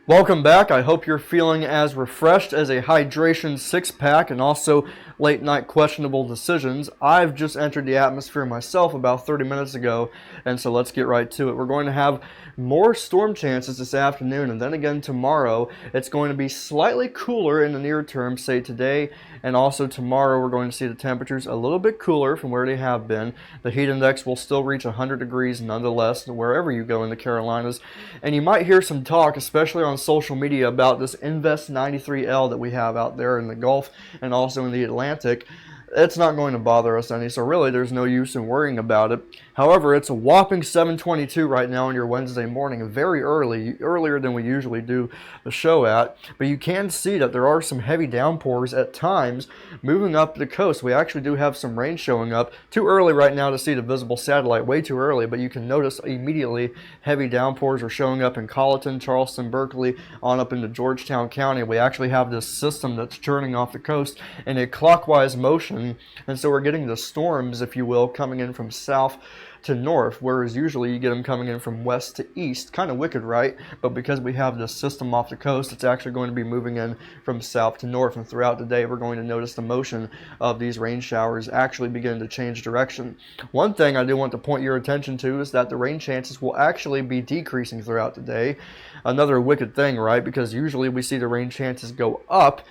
Welcome back. I hope you're feeling as refreshed as a hydration six-pack and also late night questionable decisions. I've just entered the atmosphere myself about 30 minutes ago, and so let's get right to it. We're going to have more storm chances this afternoon, and then again tomorrow. It's going to be slightly cooler in the near term, say today, and also tomorrow we're going to see the temperatures a little bit cooler from where they have been. The heat index will still reach 100 degrees nonetheless, wherever you go in the Carolinas. And you might hear some talk, especially on social media, about this Invest 93L that we have out there in the Gulf and also in the Atlantic. It's not going to bother us any, so really there's no use in worrying about it. However, it's a whopping 7:22 right now on your Wednesday morning, very early, earlier than we usually do the show at. But you can see that there are some heavy downpours at times moving up the coast. We actually do have some rain showing up. Too early right now to see the visible satellite, way too early, but you can notice immediately heavy downpours are showing up in Colleton, Charleston, Berkeley, on up into Georgetown County. We actually have this system that's churning off the coast in a clockwise motion, and so we're getting the storms, if you will, coming in from south to north, whereas usually you get them coming in from west to east. Kind of wicked, right? But because we have this system off the coast, it's actually going to be moving in from south to north, and throughout the day we're going to notice the motion of these rain showers actually begin to change direction. One thing I do want to point your attention to is that the rain chances will actually be decreasing throughout the day. Another wicked thing, right? Because usually we see the rain chances go up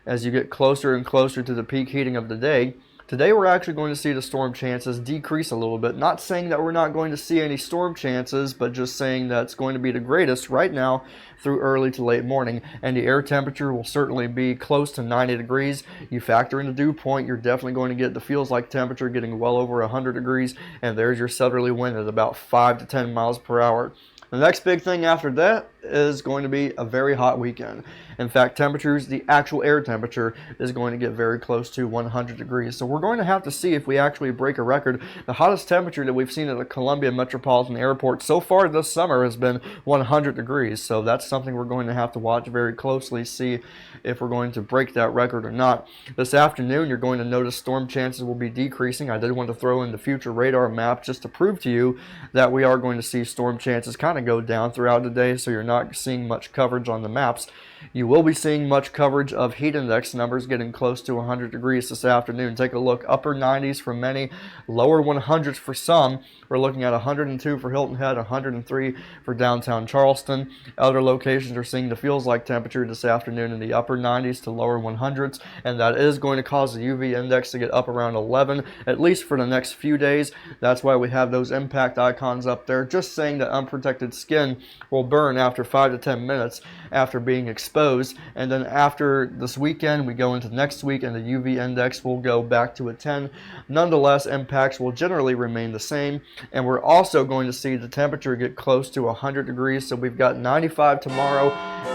as you get closer and closer to the peak heating of the day. Today we're actually going to see the storm chances decrease a little bit. Not saying that we're not going to see any storm chances, but just saying that it's going to be the greatest right now through early to late morning. And the air temperature will certainly be close to 90 degrees. You factor in the dew point, you're definitely going to get the feels like temperature getting well over 100 degrees. And there's your southerly wind at about 5 to 10 miles per hour. The next big thing after that is going to be a very hot weekend. In fact, temperatures, the actual air temperature, is going to get very close to 100 degrees. So we're going to have to see if we actually break a record. The hottest temperature that we've seen at the Columbia Metropolitan Airport so far this summer has been 100 degrees. So that's something we're going to have to watch very closely, see if we're going to break that record or not. This afternoon, you're going to notice storm chances will be decreasing. I did want to throw in the future radar map just to prove to you that we are going to see storm chances kind of go down throughout the day, so you're not seeing much coverage on the maps. You will be seeing much coverage of heat index numbers getting close to 100 degrees this afternoon. Take a look, upper 90s for many, lower 100s for some. We're looking at 102 for Hilton Head, 103 for downtown Charleston. Other locations are seeing the feels like temperature this afternoon in the upper 90s to lower 100s, and that is going to cause the UV index to get up around 11, at least for the next few days. That's why we have those impact icons up there, just saying that unprotected skin will burn after 5 to 10 minutes after being exposed. And then after this weekend, we go into next week, and the UV index will go back to a 10. Nonetheless, impacts will generally remain the same. And we're also going to see the temperature get close to 100 degrees. So we've got 95 tomorrow,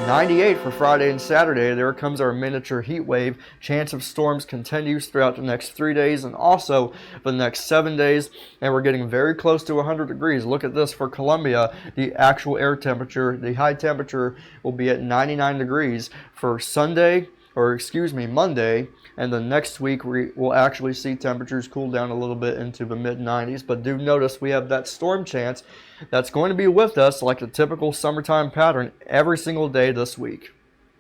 98 for Friday and Saturday. There comes our miniature heat wave. Chance of storms continues throughout the next 3 days and also for the next 7 days. And we're getting very close to 100 degrees. Look at this for Columbia. The actual air temperature, the high temperature, will be at 99 degrees for Monday, and the next week we will actually see temperatures cool down a little bit into the mid-90s. But do notice we have that storm chance that's going to be with us like a typical summertime pattern every single day this week.